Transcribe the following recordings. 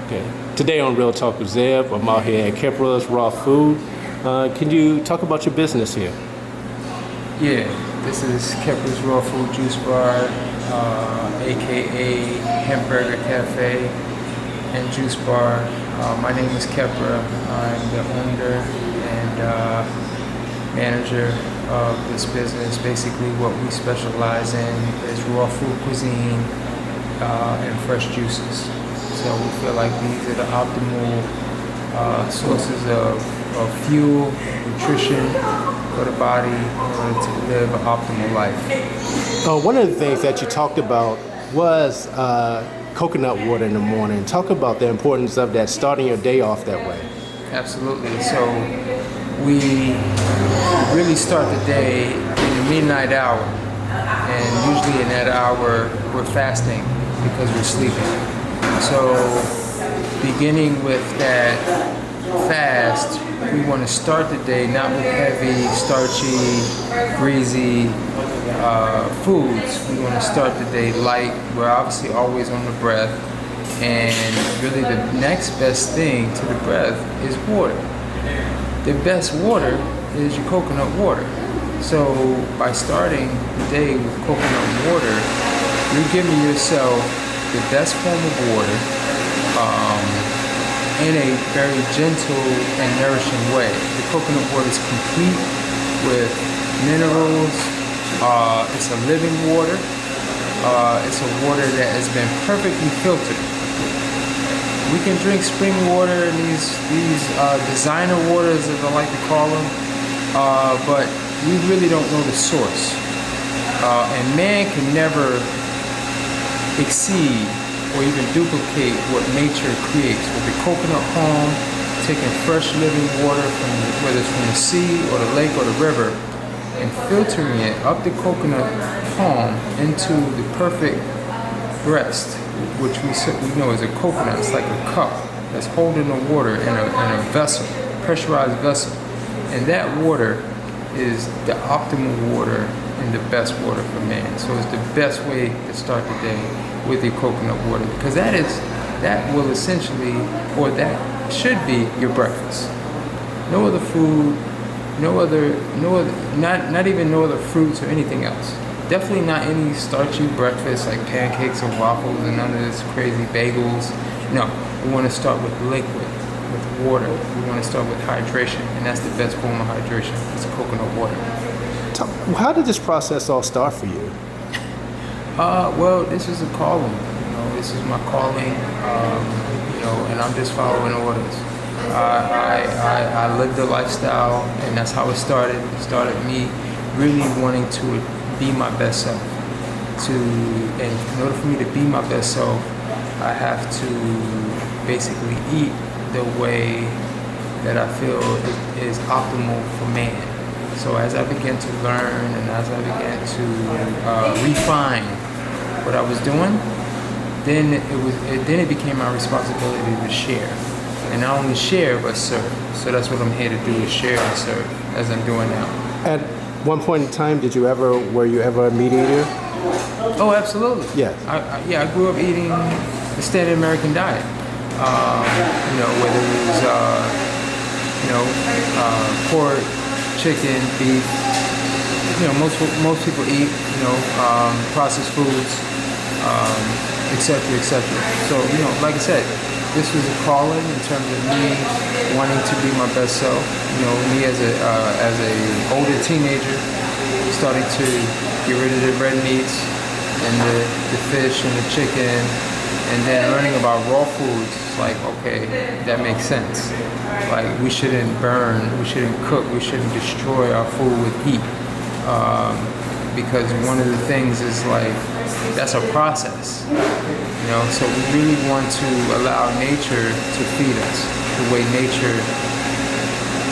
Okay. Today on Real Talk with Zeb, I'm out here at Khepra's Raw Food. Can you talk about your business here? Yeah, this is Khepra's Raw Food Juice Bar, aka Hamburger Cafe and Juice Bar. My name is Khepra. I'm the owner and manager of this business. Basically, what we specialize in is raw food cuisine and fresh juices. So we feel like these are the optimal sources of fuel, nutrition for the body in order to live an optimal life. One of the things that you talked about was coconut water in the morning. Talk about the importance of that, starting your day off that way. Absolutely. So we really start the day in the midnight hour, and usually in that hour we're fasting because we're sleeping. So beginning with that fast, we want to start the day not with heavy, starchy, greasy foods. We want to start the day light. We're obviously always on the breath, and really the next best thing to the breath is water. The best water is your coconut water. So by starting the day with coconut water, you're giving yourself the best form of water in a very gentle and nourishing way. The coconut water is complete with minerals. It's a living water. It's a water that has been perfectly filtered. We can drink spring water and these designer waters, as I like to call them, but we really don't know the source. And man can never exceed or even duplicate what nature creates. With the coconut palm, taking fresh living water from whether it's from the sea or the lake or the river, and filtering it up the coconut palm into the perfect breast, which we know is a coconut. It's like a cup that's holding the water in a vessel, pressurized vessel, and that water is the optimal water and the best water for man. So it's the best way to start the day with your coconut water, because that will essentially, or that should be your breakfast. No other food, not even no other fruits or anything else. Definitely not any starchy breakfast like pancakes or waffles and none of this crazy bagels. No, we want to start with liquid, with water. We want to start with hydration, and that's the best form of hydration. It's coconut water. How did this process all start for you? Well, this is a calling. This is my calling. And I'm just following orders. I lived the lifestyle, and that's how it started. It started me really wanting to be my best self. And in order for me to be my best self, I have to basically eat the way that I feel is optimal for man. So as I began to learn and as I began to refine what I was doing, then it became my responsibility to share, and not only share but serve. So that's what I'm here to do, is share and serve, as I'm doing now. At one point in time, were you ever a meat eater? Oh, absolutely. Yes. I grew up eating the standard American diet. Whether it was pork, chicken, beef. Most people eat processed foods, etc., etc. So like I said, this was a calling in terms of me wanting to be my best self. Me as a older teenager, starting to get rid of the red meats and the fish and the chicken, and then learning about raw foods. Like, okay, that makes sense. Like, we shouldn't burn, we shouldn't cook, we shouldn't destroy our food with heat, because one of the things is like, that's a process. So we really want to allow nature to feed us the way nature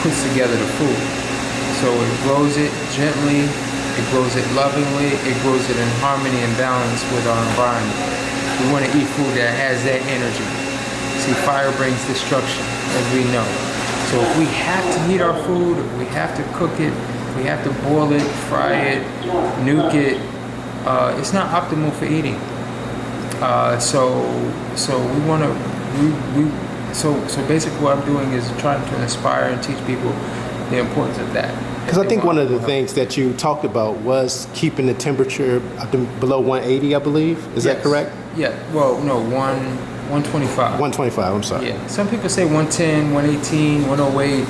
puts together the food. So it grows it gently, it grows it lovingly, it grows it in harmony and balance with our environment. We want to eat food that has that energy. See, fire brings destruction, as we know. So if we have to heat our food, if we have to cook it, if we have to boil it, fry it, nuke it, it's not optimal for eating. So we want to so basically what I'm doing is trying to inspire and teach people the importance of that. Because I think one of the things that you talked about was keeping the temperature below 180, I believe. Is that correct? Yeah. Well, no, 125. 125, I'm sorry. Yeah. Some people say 110, 118, 108.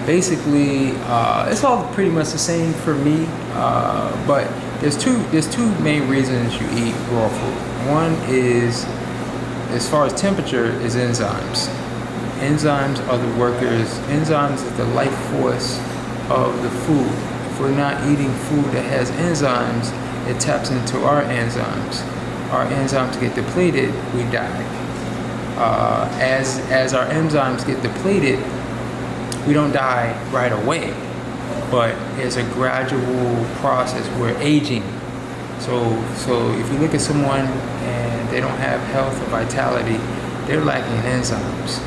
Basically, it's all pretty much the same for me. But there's two main reasons you eat raw food. One is, as far as temperature, is enzymes. Enzymes are the workers. Enzymes is the life force of the food. If we're not eating food that has enzymes, it taps into our enzymes. Our enzymes get depleted, we die. As our enzymes get depleted, we don't die right away, but it's a gradual process. We're aging. So if you look at someone and they don't have health or vitality, they're lacking in enzymes.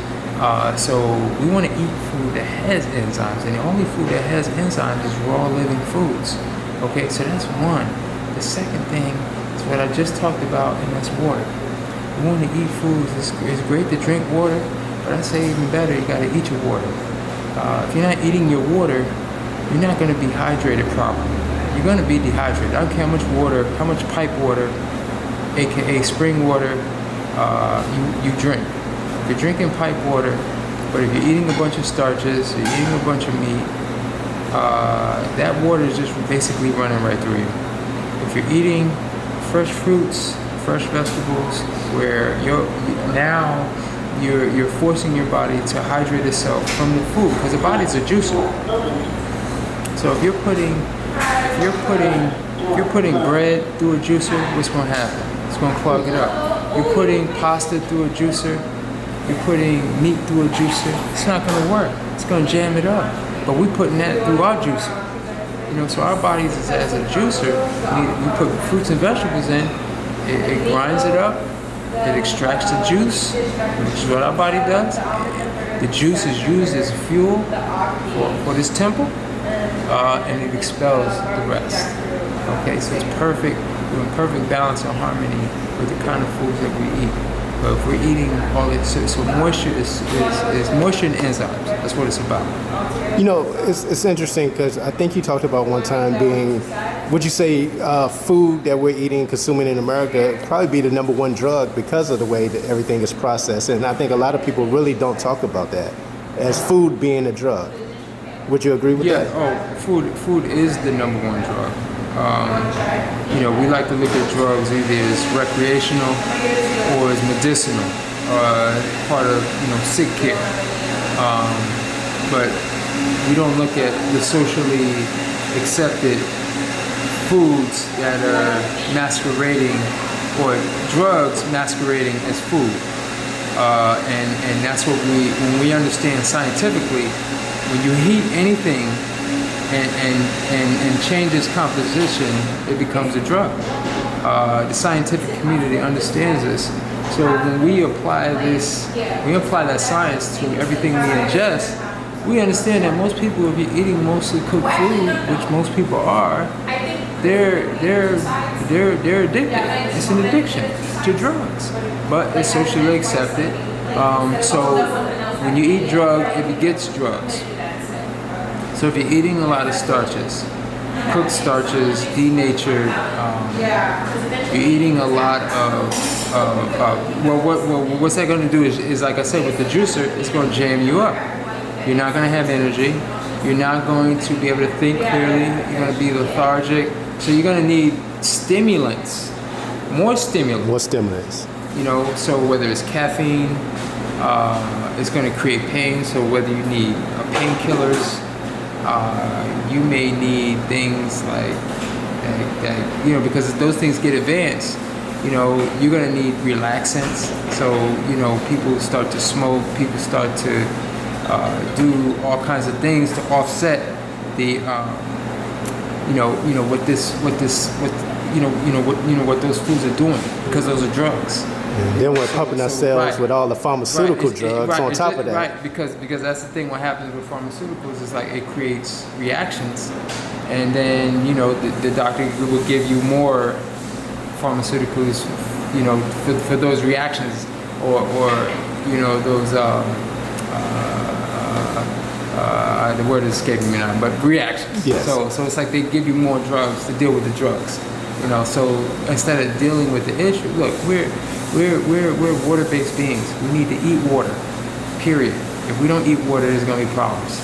So we want to eat food that has enzymes, and the only food that has enzymes is raw living foods. Okay, so that's one. The second thing is what I just talked about, and that's water. You want to eat foods. It's great to drink water, but I say even better, you got to eat your water. If you're not eating your water, you're not going to be hydrated properly. You're going to be dehydrated. I don't care how much water, how much pipe water, aka spring water, you drink. If you're drinking pipe water, but if you're eating a bunch of starches, you're eating a bunch of meat, that water is just basically running right through you. If you're eating fresh fruits, fresh vegetables, where you're forcing your body to hydrate itself from the food, because the body's a juicer. So if you're putting bread through a juicer, what's going to happen? It's going to clog it up. You're putting pasta through a juicer, you're putting meat through a juicer, it's not going to work. It's going to jam it up. But we're putting that through our juicer. You know, so our bodies is as a juicer. We put fruits and vegetables in, it grinds it up, it extracts the juice, which is what our body does. The juice is used as fuel for this temple, and it expels the rest. Okay, so it's perfect. We're in perfect balance and harmony with the kind of foods that we eat. But if we're eating all this, so moisture is moisture and enzymes. That's what it's about. You know, it's interesting because I think you talked about one time being, would you say food that we're eating, consuming in America, probably be the number one drug because of the way that everything is processed. And I think a lot of people really don't talk about that as food being a drug. Would you agree with that? Yeah, food is the number one drug. You know, we like to look at drugs either as recreational or as medicinal, part of, you know, sick care. But we don't look at the socially accepted foods that are masquerading, or drugs masquerading as food. And that's what when we understand scientifically, when you heat anything and change its composition, it becomes a drug. The scientific community understands this. So when we apply that science to everything we ingest, we understand that most people, if you're eating mostly cooked food, which most people are, they're addicted. It's an addiction to drugs, but it's socially accepted. So when you eat drug, it begets drugs. So if you're eating a lot of starches, cooked starches, denatured, you're eating a lot of what's that going to do is, like I said, with the juicer, it's going to jam you up. You're not going to have energy. You're not going to be able to think clearly. You're going to be lethargic. So you're going to need stimulants, more stimulants. More stimulants. You know, so whether it's caffeine, it's going to create pain. So whether you need painkillers, you may need things like that, you know, because those things get advanced. You know, you're going to need relaxants. So, you know, people start to smoke, people start to do all kinds of things to offset the, what those foods are doing, because those are drugs. And then we're pumping ourselves with all the pharmaceutical drugs on top of that. Right, because that's the thing. What happens with pharmaceuticals is like it creates reactions, and then, you know, the doctor will give you more pharmaceuticals, you know, for those reactions, or you know, those the word is escaping me now, but reactions. Yes. So it's like they give you more drugs to deal with the drugs. You know, so instead of dealing with the issue, look, we're water-based beings. We need to eat water. Period. If we don't eat water, there's gonna be problems.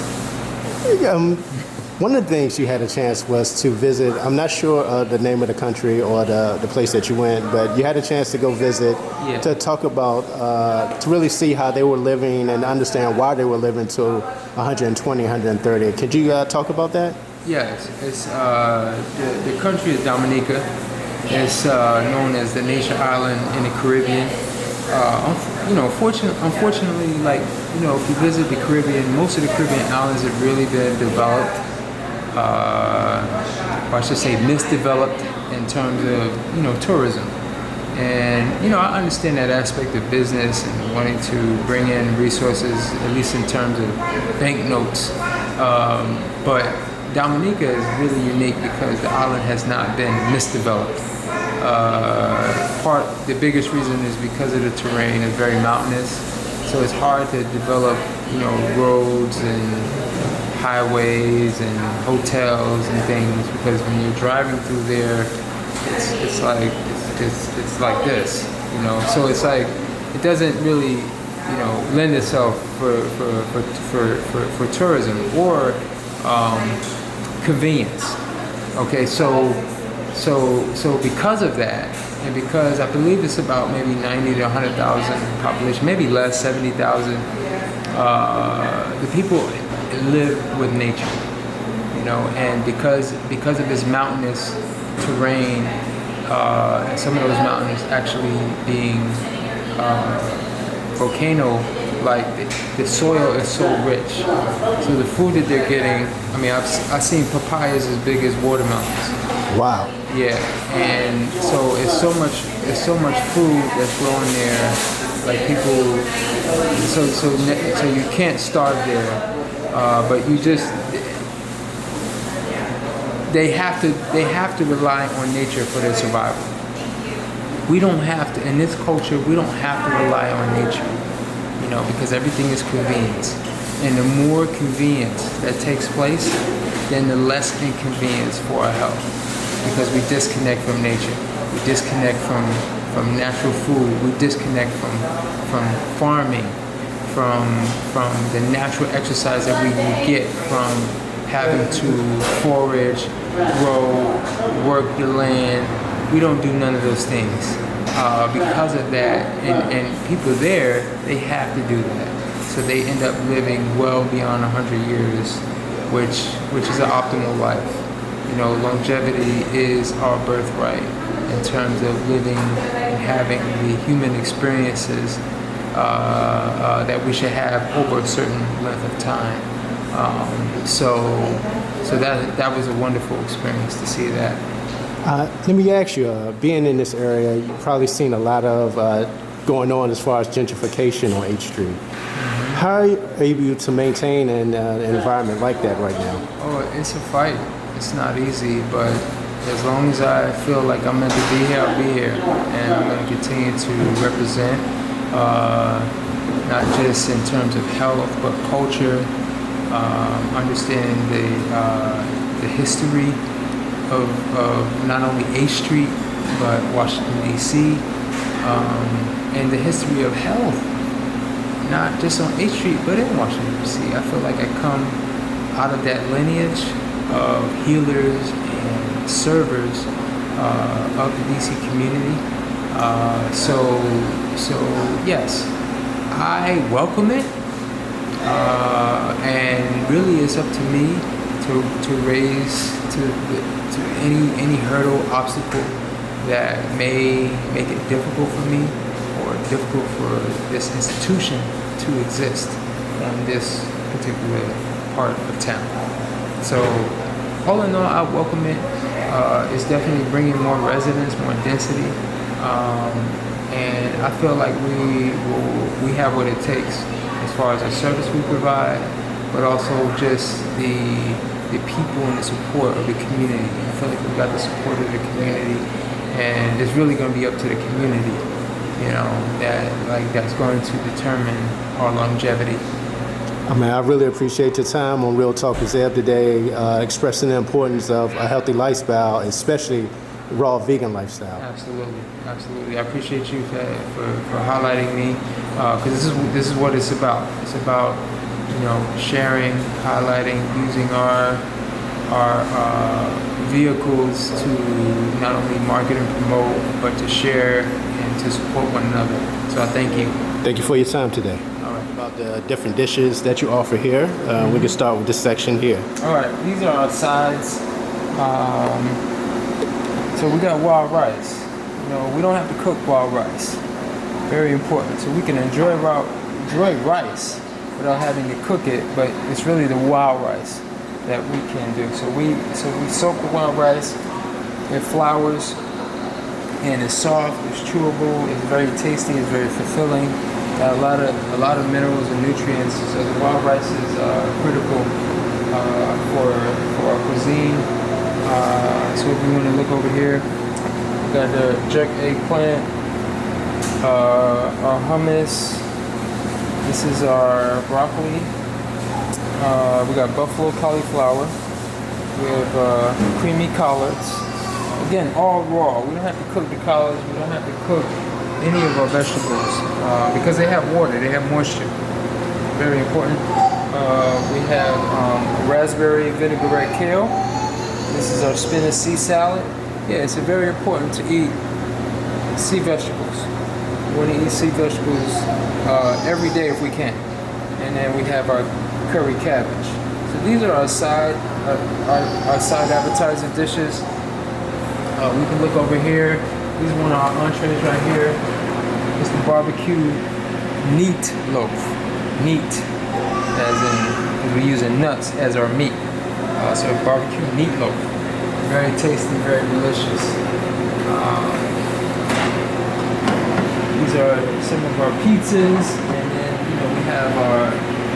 One of the things you had a chance was to visit. I'm not sure the name of the country or the place that you went, but you had a chance to go visit Yeah. to talk about to really see how they were living and understand why they were living to 120, 130. Could you talk about that? Yes, it's the country is Dominica. It's known as the nation island in the Caribbean. You know, unfortunately, like, you know, if you visit the Caribbean, most of the Caribbean islands have really been developed, or I should say misdeveloped in terms of, you know, tourism. And, you know, I understand that aspect of business and wanting to bring in resources, at least in terms of banknotes. But Dominica is really unique because the island has not been misdeveloped. The biggest reason is because of the terrain is very mountainous, so it's hard to develop, you know, roads and highways and hotels and things, because when you're driving through there, it's like this, you know. So it's like it doesn't really, you know, lend itself for tourism or convenience. Okay, so because of that, and because I believe it's about maybe 90 to 100,000 population, maybe less, 70,000, the people live with nature, you know, and because of this mountainous terrain, and some of those mountains actually being volcano, like the soil is so rich, so the food that they're getting, I mean, I've seen papayas as big as watermelons. Wow. Yeah, and so it's so much food that's growing there. Like people, so you can't starve there, but you just they have to rely on nature for their survival. We don't have to, in this culture, we don't have to rely on nature, you know, because everything is convenience. And the more convenience that takes place, then the less inconvenience for our health. Because we disconnect from nature, we disconnect from natural food, we disconnect from farming, from the natural exercise that we will get from having to forage, grow, work the land. We don't do none of those things. Because of that, and people there, they have to do that. So they end up living well beyond 100 years, which is an optimal life. You know, longevity is our birthright in terms of living and having the human experiences that we should have over a certain length of time. So that was a wonderful experience to see that. Let me ask you, being in this area, you've probably seen a lot of going on as far as gentrification on H Street. Mm-hmm. How are you able to maintain an environment like that right now? Oh, it's a fight. It's not easy, but as long as I feel like I'm meant to be here, I'll be here. And I'm going to continue to represent, not just in terms of health, but culture, understanding the history of not only H Street, but Washington, D.C., and the history of health, not just on H Street, but in Washington, D.C. I feel like I come out of that lineage of healers and servers of the DC community. So yes, I welcome it, and really it's up to me to raise to any hurdle, obstacle that may make it difficult for me or difficult for this institution to exist on this particular part of town. So, all in all, I welcome it. It's definitely bringing more residents, more density, and I feel like we have what it takes as far as the service we provide, but also just the people and the support of the community. I feel like we've got the support of the community, and it's really going to be up to the community you know, that's going to determine our longevity. I mean, I really appreciate your time on Real Talk with Zeb today, expressing the importance of a healthy lifestyle, especially raw vegan lifestyle. Absolutely, absolutely. I appreciate you for highlighting me, because this is what it's about. It's about, you know, sharing, highlighting, using our vehicles to not only market and promote, but to share and to support one another. So I thank you. Thank you for your time today. All right. About the different dishes that you offer here, we can start with this section here. All right, these are our sides. So we got wild rice. You know, we don't have to cook wild rice. Very important. So we can enjoy rice without having to cook it, but it's really the wild rice that we can do. So we soak the wild rice. It flours and it's soft, it's chewable, it's very tasty, it's very fulfilling. Got a lot of minerals and nutrients. So the wild rice is critical for our cuisine. So if you want to look over here, we got the jerk eggplant, our hummus. This is our broccoli. We got buffalo cauliflower. We have creamy collards. Again, all raw. We don't have to cook the collards. We don't have to cook any of our vegetables because they have water. They have moisture. Very important. We have raspberry vinaigrette kale. This is our spinach sea salad. Yeah, it's very important to eat sea vegetables. We want to eat sea vegetables every day if we can. And then we have our curry cabbage. So these are our side appetizer dishes. We can look over here. These are one of our entrees right here. It's the barbecue meat loaf. Meat, as in, because we're using nuts as our meat. So barbecue meat loaf. Very tasty, very delicious. These are some of our pizzas, and then we have our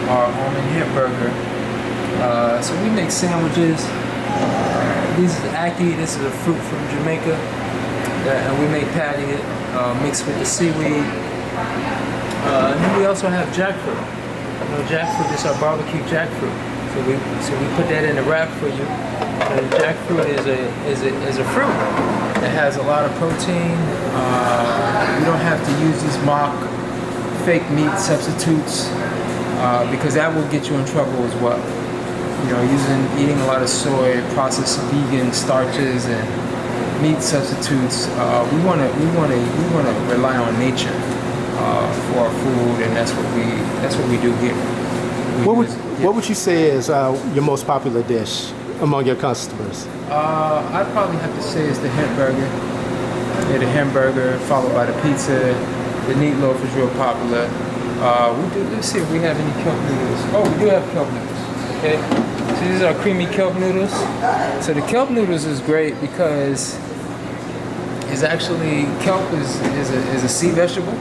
almond hamburger. So we make sandwiches. This is ackee. This is a fruit from Jamaica, and we make patty mixed with the seaweed. And then we also have jackfruit. Jackfruit is our barbecue jackfruit. So we put that in a wrap for you. Jackfruit is a fruit that has a lot of protein. You don't have to use these mock fake meat substitutes because that will get you in trouble as well. Eating a lot of soy, processed vegan starches, and meat substitutes. We want to rely on nature for our food, and that's what we do here. What would you say is your most popular dish among your customers? I'd probably have to say it's the hamburger. Yeah, the hamburger followed by the pizza. The meat loaf is real popular. Let's see if we have any kelp noodles. Oh, we do have kelp noodles. Okay. So these are creamy kelp noodles. So the kelp noodles is great because it's actually kelp is a sea vegetable,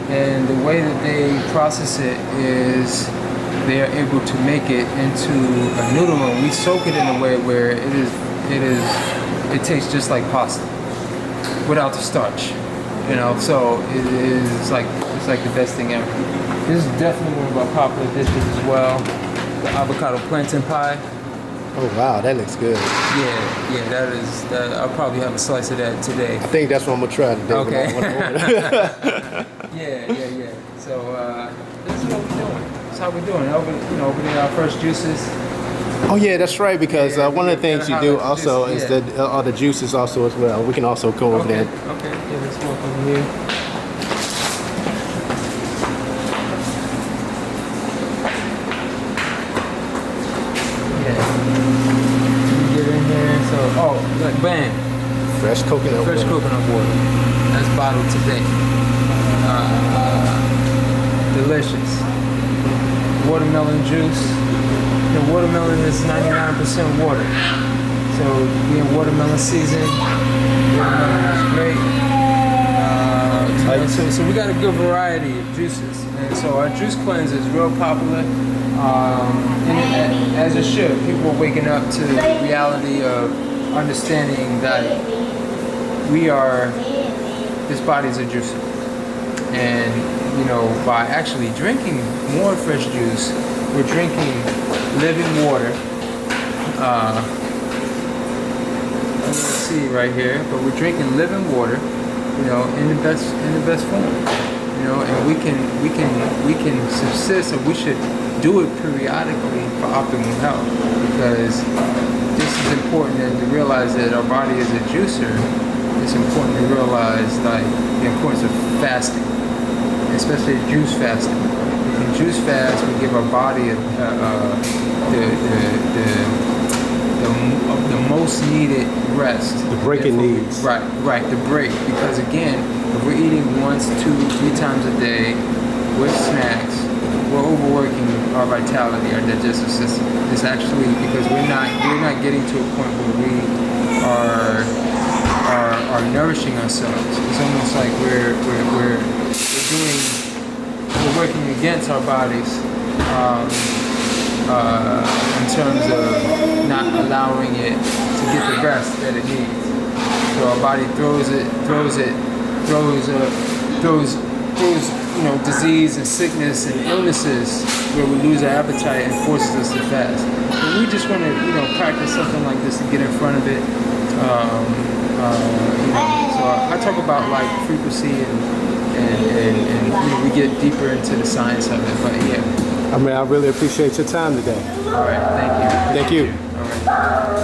and the way that they process it is they are able to make it into a noodle, and we soak it in a way where it tastes just like pasta without the starch. So it's like the best thing ever. This is definitely one of our popular dishes as well. The avocado plantain pie. Oh wow, that looks good. Yeah, that is. I'll probably have a slice of that today. I think that's what I'm gonna try today. Okay. Yeah. So this is what we're doing. That's how we're doing. Opening our first juices. Oh yeah, that's right. Because one of the things you do also is that all the juices also as well. We can also go over there. Okay. Yeah, let's walk over here. Bam. Fresh coconut water. That's bottled today. Delicious. Watermelon juice. The watermelon is 99% water. So we're in watermelon season. Watermelon is great. So we got a good variety of juices. And so our juice cleanse is real popular. And as it should. People are waking up to the reality of understanding that this body is a juicer. And you know, by actually drinking more fresh juice, we're drinking living water. Let's see right here, but we're drinking living water, you know, in the best form, you know, and we can subsist, or we should do it periodically for optimal health, because this is important, and to realize that our body is a juicer. It's important to realize like the importance of fasting, especially juice fasting. We can juice fast. We give our body the most needed rest. The break it needs. Right, the break. Because again, if we're eating once, 2, 3 times a day with snacks, we're overworking our vitality, our digestive system. It's actually because we're not getting to a point where we are nourishing ourselves. It's almost like we're working against our bodies. In terms of not allowing it to get the rest that it needs. So our body throws you know, disease and sickness and illnesses where we lose our appetite and forces us to fast. But we just want to, you know, practice something like this to get in front of it. You know, so I talk about like frequency and you know, we get deeper into the science of it. But yeah. I mean, I really appreciate your time today. All right, thank you. Thank you. All right.